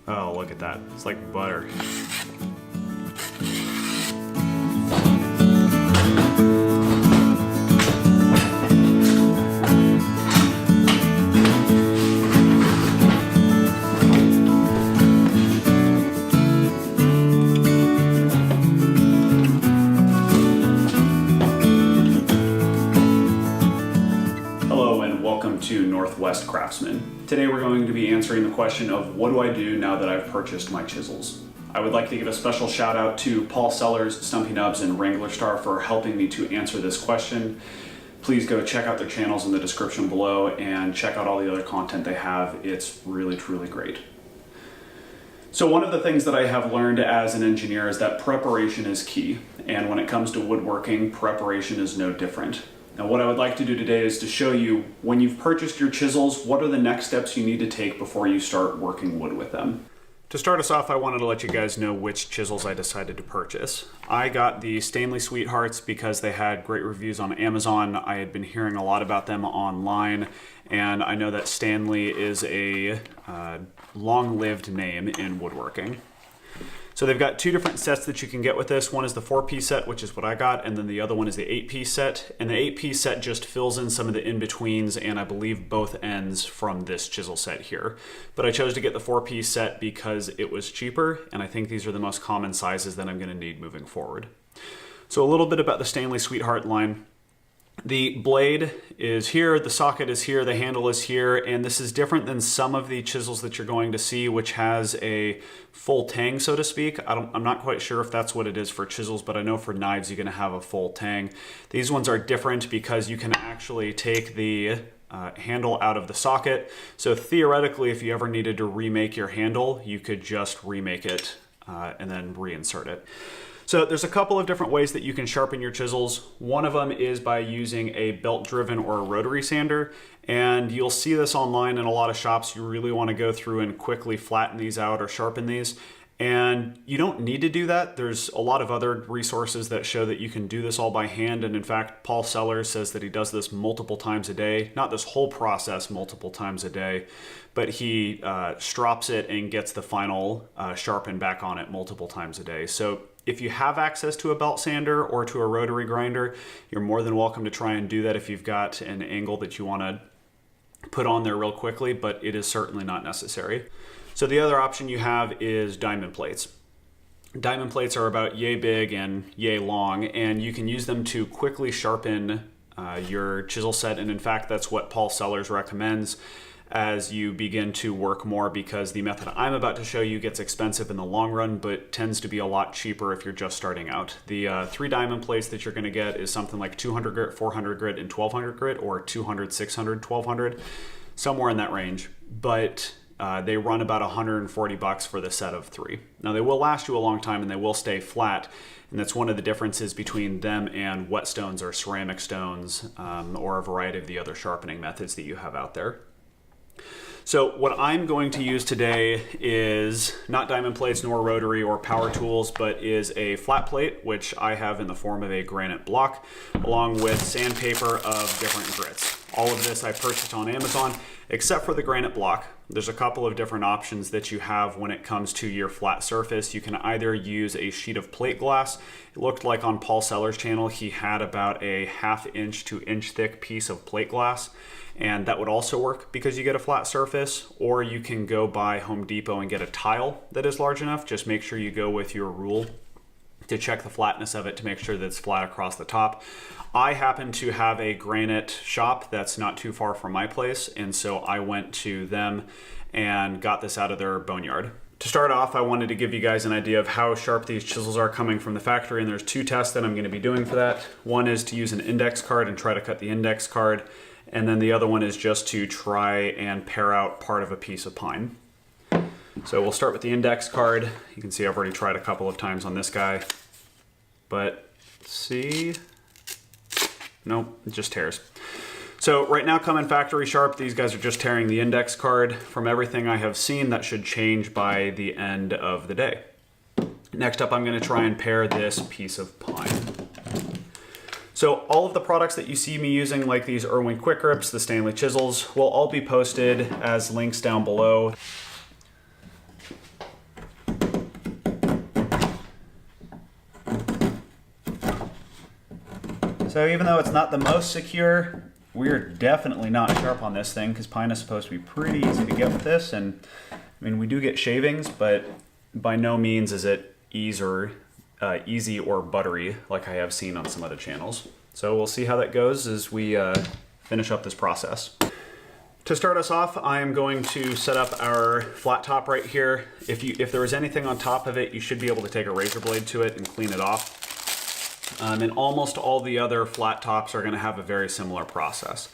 Oh, look at that. It's like butter. To Northwest Craftsman. Today we're going to be answering the question of what do I do now that I've purchased my chisels. I would like to give a special shout out to Paul Sellers, Stumpy Nubs, and Wrangler Star for helping me to answer this question. Please go check out their channels in the description below and check out all the other content they have. It's really, truly great. So one of the things that I have learned as an engineer is that preparation is key. And when it comes to woodworking, preparation is no different. Now what I would like to do today is to show you, when you've purchased your chisels, what are the next steps you need to take before you start working wood with them. To start us off, I wanted to let you guys know which chisels I decided to purchase. I got the Stanley Sweethearts because they had great reviews on Amazon. I had been hearing a lot about them online, and I know that Stanley is a long-lived name in woodworking. So they've got two different sets that you can get with this. One is the 4-piece set, which is what I got, and then the other one is the 8-piece set. And the 8-piece set just fills in some of the in-betweens and I believe both ends from this chisel set here. But I chose to get the 4-piece set because it was cheaper, and I think these are the most common sizes that I'm gonna need moving forward. So a little bit about the Stanley Sweetheart line. The blade is here, the socket is here, the handle is here, and this is different than some of the chisels that you're going to see, which has a full tang, so to speak. I'm not quite sure if that's what it is for chisels, but I know for knives you're going to have a full tang. These ones are different because you can actually take the handle out of the socket. So theoretically, if you ever needed to remake your handle, you could just remake it and then reinsert it. So there's a couple of different ways that you can sharpen your chisels. One of them is by using a belt-driven or a rotary sander, and you'll see this online in a lot of shops. You really want to go through and quickly flatten these out or sharpen these, and you don't need to do that. There's a lot of other resources that show that you can do this all by hand, and in fact, Paul Sellers says that he does this multiple times a day. Not this whole process multiple times a day, but he strops it and gets the final sharpen back on it multiple times a day. So if you have access to a belt sander or to a rotary grinder, you're more than welcome to try and do that if you've got an angle that you want to put on there real quickly, but it is certainly not necessary. So the other option you have is diamond plates. Diamond plates are about yay big and yay long, and you can use them to quickly sharpen your chisel set, and in fact that's what Paul Sellers recommends as you begin to work more, because the method I'm about to show you gets expensive in the long run, but tends to be a lot cheaper if you're just starting out. The 3 diamond plates that you're going to get is something like 200 grit, 400 grit, and 1200 grit, or 200, 600, 1200, somewhere in that range. But they run about 140 bucks for the set of 3. Now they will last you a long time and they will stay flat, and that's one of the differences between them and whetstones or ceramic stones, or a variety of the other sharpening methods that you have out there. So what I'm going to use today is not diamond plates nor rotary or power tools, but is a flat plate, which I have in the form of a granite block, along with sandpaper of different grits. All of this I purchased on Amazon, except for the granite block. There's a couple of different options that you have when it comes to your flat surface. You can either use a sheet of plate glass. It looked like on Paul Sellers' channel, he had about a 1/2 inch to inch thick piece of plate glass, and that would also work because you get a flat surface. Or you can go by Home Depot and get a tile that is large enough. Just make sure you go with your rule to check the flatness of it to make sure that it's flat across the top. I happen to have a granite shop that's not too far from my place, and so I went to them and got this out of their boneyard. To start off, I wanted to give you guys an idea of how sharp these chisels are coming from the factory, and there's 2 tests that I'm going to be doing for that. One is to use an index card and try to cut the index card, and then the other one is just to try and pare out part of a piece of pine. So we'll start with the index card. You can see I've already tried a couple of times on this guy, but see, nope, it just tears. So right now, coming factory sharp, these guys are just tearing the index card. From everything I have seen, that should change by the end of the day. Next up, I'm going to try and pare this piece of pine. So all of the products that you see me using, like these Irwin quick grips, the Stanley chisels, will all be posted as links down below. So even though it's not the most secure, we're definitely not sharp on this thing because pine is supposed to be pretty easy to get with this. And I mean, we do get shavings, but by no means is it easy or buttery like I have seen on some other channels. So we'll see how that goes as we finish up this process. To start us off, I am going to set up our flat top right here. If there was anything on top of it, you should be able to take a razor blade to it and clean it off. And almost all the other flat tops are going to have a very similar process.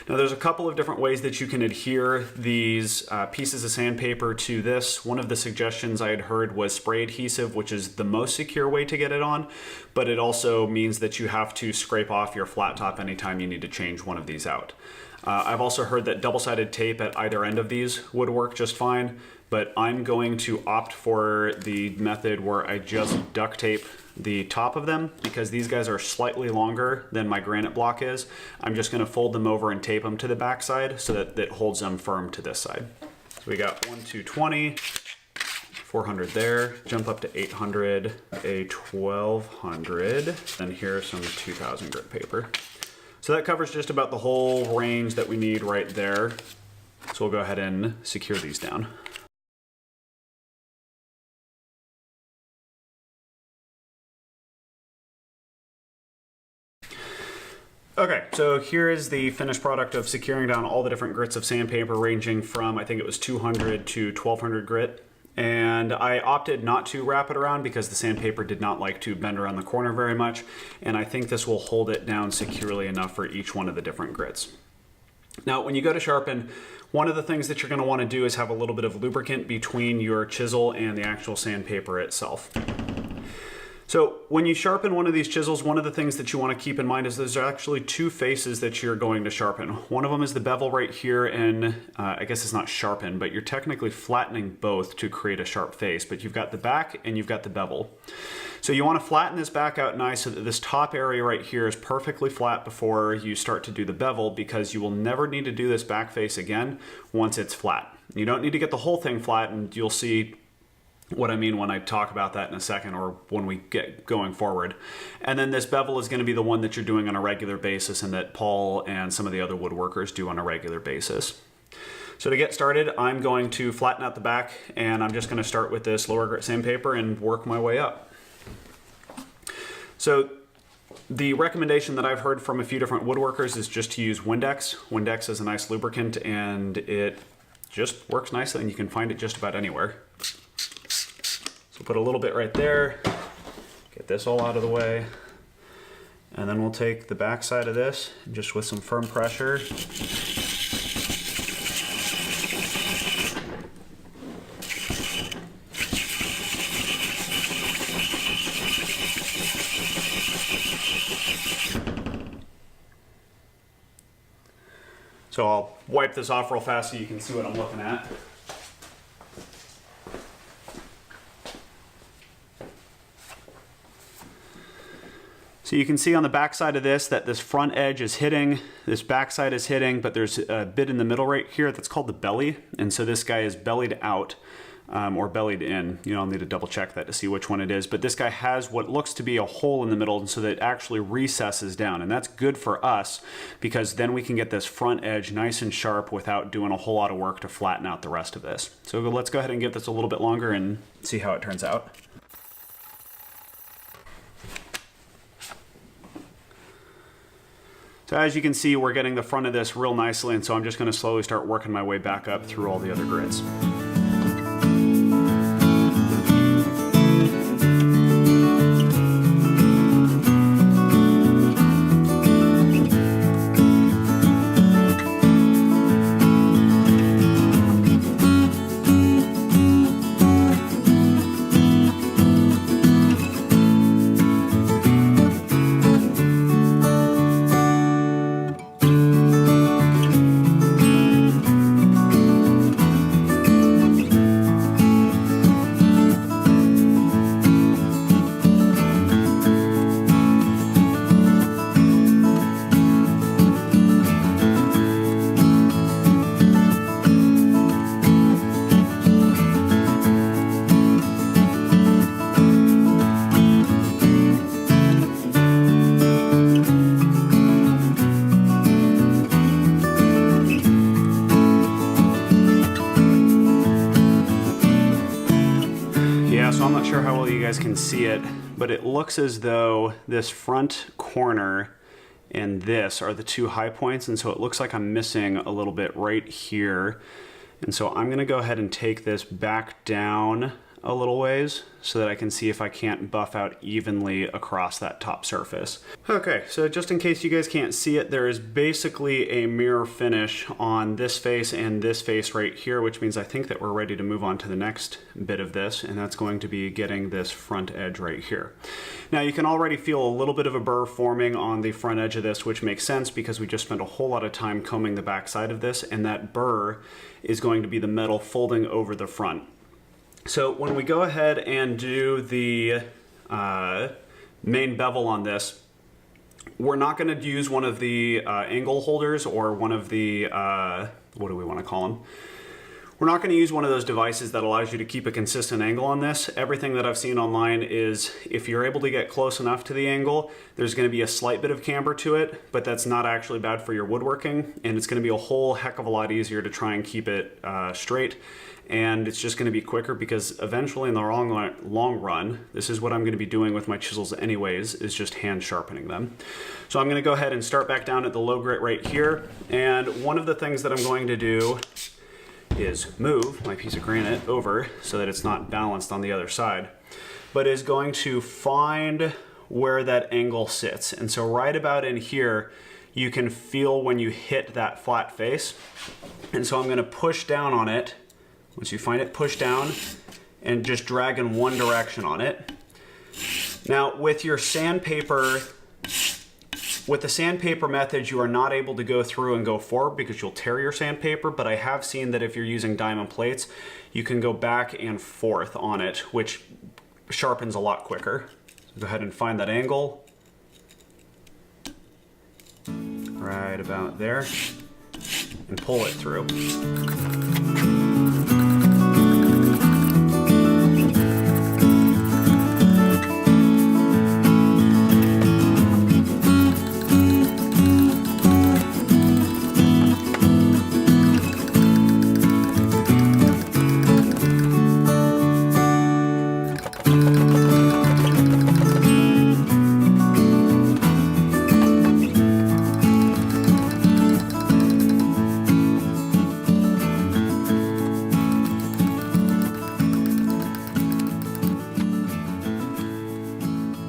Now there's a couple of different ways that you can adhere these pieces of sandpaper to this. One of the suggestions I had heard was spray adhesive, which is the most secure way to get it on, but it also means that you have to scrape off your flat top anytime you need to change one of these out. I've also heard that double-sided tape at either end of these would work just fine, but I'm going to opt for the method where I just duct tape the top of them because these guys are slightly longer than my granite block is. I'm just going to fold them over and tape them to the back side so that it holds them firm to this side. So we got 1 220, 400 there, jump up to 800, a 1200, and here's some 2000 grit paper. So that covers just about the whole range that we need right there. So we'll go ahead and secure these down. Okay, so here is the finished product of securing down all the different grits of sandpaper ranging from, I think it was 200 to 1200 grit. And I opted not to wrap it around because the sandpaper did not like to bend around the corner very much. And I think this will hold it down securely enough for each one of the different grits. Now, when you go to sharpen, one of the things that you're going to want to do is have a little bit of lubricant between your chisel and the actual sandpaper itself. So when you sharpen one of these chisels, one of the things that you want to keep in mind is there's actually two faces that you're going to sharpen. One of them is the bevel right here, and I guess it's not sharpen, but you're technically flattening both to create a sharp face, but you've got the back and you've got the bevel. So you want to flatten this back out nice so that this top area right here is perfectly flat before you start to do the bevel, because you will never need to do this back face again once it's flat. You don't need to get the whole thing flat, and you'll see what I mean when I talk about that in a second, or when we get going forward. And then this bevel is going to be the one that you're doing on a regular basis and that Paul and some of the other woodworkers do on a regular basis. So to get started, I'm going to flatten out the back, and I'm just going to start with this lower grit sandpaper and work my way up. So the recommendation that I've heard from a few different woodworkers is just to use Windex. Windex is a nice lubricant and it just works nicely, and you can find it just about anywhere. So put a little bit right there, get this all out of the way, and then we'll take the back side of this and just with some firm pressure, so I'll wipe this off real fast so you can see what I'm looking at. So you can see on the back side of this that this front edge is hitting, this back side is hitting, but there's a bit in the middle right here that's called the belly. And so this guy is bellied out or bellied in. You know, I'll need to double check that to see which one it is. But this guy has what looks to be a hole in the middle, and so that it actually recesses down. And that's good for us because then we can get this front edge nice and sharp without doing a whole lot of work to flatten out the rest of this. So let's go ahead and give this a little bit longer and see how it turns out. So as you can see, we're getting the front of this real nicely, and so I'm just going to slowly start working my way back up through all the other grits. guys can see it, but it looks as though this front corner and this are the two high points, and so it looks like I'm missing a little bit right here. And so I'm gonna go ahead and take this back down a little ways so that I can see if I can't buff out evenly across that top surface. Okay, so just in case you guys can't see it, there is basically a mirror finish on this face and this face right here, which means I think that we're ready to move on to the next bit of this, and that's going to be getting this front edge right here. Now you can already feel a little bit of a burr forming on the front edge of this, which makes sense because we just spent a whole lot of time combing the back side of this, and that burr is going to be the metal folding over the front. So when we go ahead and do the main bevel on this, we're not going to use one of the angle holders or one of the, what do we want to call them? We're not going to use one of those devices that allows you to keep a consistent angle on this. Everything that I've seen online is if you're able to get close enough to the angle, there's going to be a slight bit of camber to it, but that's not actually bad for your woodworking, and it's going to be a whole heck of a lot easier to try and keep it straight. And it's just going to be quicker because eventually in the long run, this is what I'm going to be doing with my chisels anyways, is just hand sharpening them. So I'm going to go ahead and start back down at the low grit right here. And one of the things that I'm going to do is move my piece of granite over so that it's not balanced on the other side, but is going to find where that angle sits. And so right about in here, you can feel when you hit that flat face. And so I'm going to push down on it. Once you find it, push down and just drag in one direction on it. Now with your sandpaper, with the sandpaper method, you are not able to go through and go forward because you'll tear your sandpaper, but I have seen that if you're using diamond plates, you can go back and forth on it, which sharpens a lot quicker. So go ahead and find that angle. Right about there. And pull it through.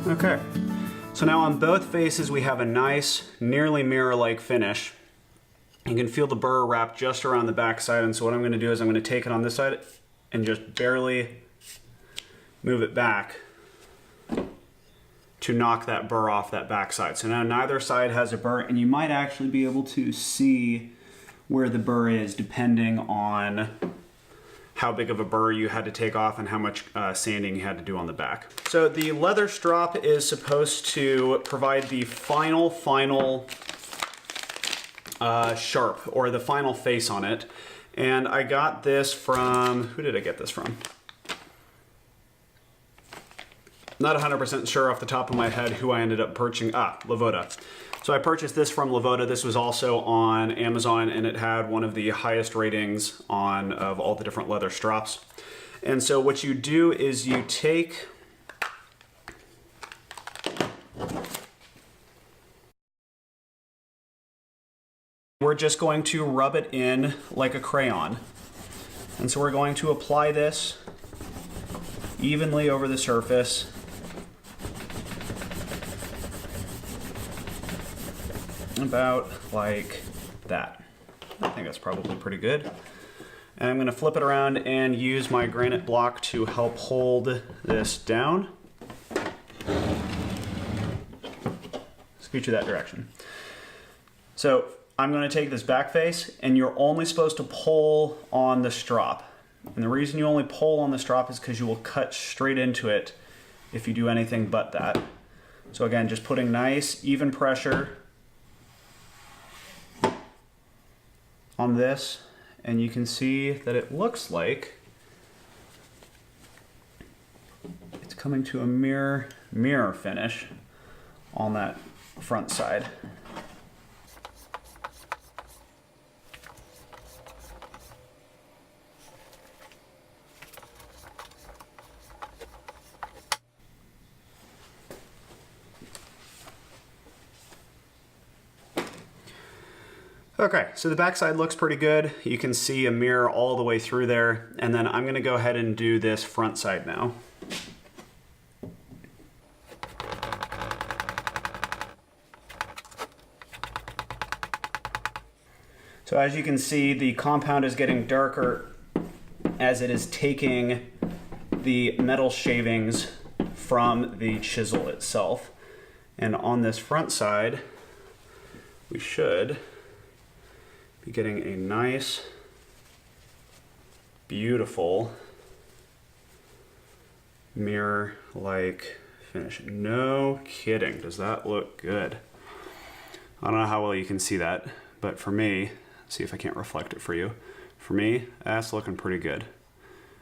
Okay, so now on both faces we have a nice, nearly mirror-like finish. You can feel the burr wrap just around the back side, and so what I'm going to do is I'm going to take it on this side and just barely move it back to knock that burr off that back side. So now neither side has a burr, and you might actually be able to see where the burr is depending on how big of a burr you had to take off and how much sanding you had to do on the back. So the leather strop is supposed to provide the final sharp, or the final face on it. And I got this from, who did I get this from? Not 100% sure off the top of my head who I ended up purchasing, Lavoda. So I purchased this from Lavoda. This was also on Amazon, and it had one of the highest ratings of all the different leather strops. And so what you do is you take we're just going to rub it in like a crayon. And so we're going to apply this evenly over the surface. About like that. I think that's probably pretty good. And I'm going to flip it around and use my granite block to help hold this down. Scooch you that direction. So I'm going to take this back face, and you're only supposed to pull on the strop. And the reason you only pull on the strop is because you will cut straight into it if you do anything but that. So again, just putting nice, even pressure on this, and you can see that it looks like it's coming to a mirror finish on that front side. Okay, so the backside looks pretty good. You can see a mirror all the way through there. And then I'm gonna go ahead and do this front side now. So as you can see, the compound is getting darker as it is taking the metal shavings from the chisel itself. And on this front side, we should be getting a nice, beautiful mirror-like finish. No kidding, does that look good? I don't know how well you can see that, but for me, see if I can't reflect it for you. For me, that's looking pretty good.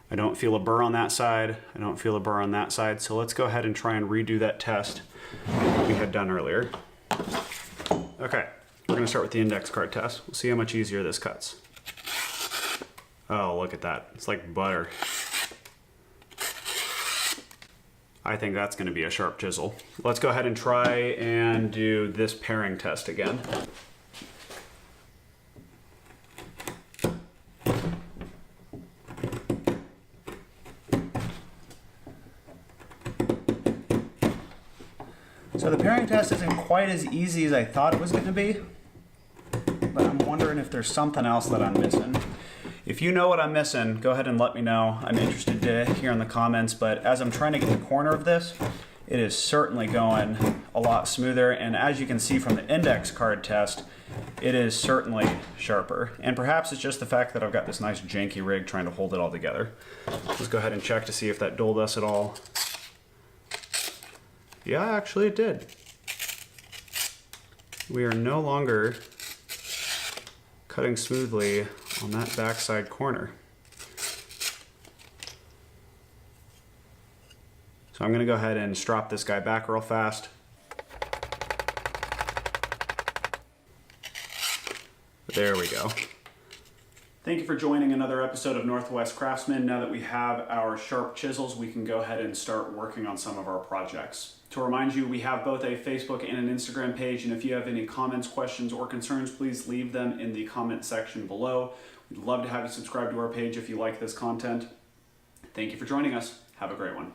I don't feel a burr on that side. I don't feel a burr on that side. So let's go ahead and try and redo that test we had done earlier. Okay, we're gonna start with the index card test. We'll see how much easier this cuts. Oh, look at that. It's like butter. I think that's gonna be a sharp chisel. Let's go ahead and try and do this pairing test again. So the pairing test isn't quite as easy as I thought it was going to be, but I'm wondering if there's something else that I'm missing. If you know what I'm missing, go ahead and let me know. I'm interested to hear in the comments, but as I'm trying to get the corner of this, it is certainly going a lot smoother, and as you can see from the index card test, it is certainly sharper. And perhaps it's just the fact that I've got this nice janky rig trying to hold it all together. Let's go ahead and check to see if that dulled us at all. Yeah, actually it did. We are no longer cutting smoothly on that backside corner. So I'm gonna go ahead and strop this guy back real fast. There we go. Thank you for joining another episode of Northwest Craftsman. Now that we have our sharp chisels, we can go ahead and start working on some of our projects. To remind you, we have both a Facebook and an Instagram page, and if you have any comments, questions, or concerns, please leave them in the comment section below. We'd love to have you subscribe to our page if you like this content. Thank you for joining us. Have a great one.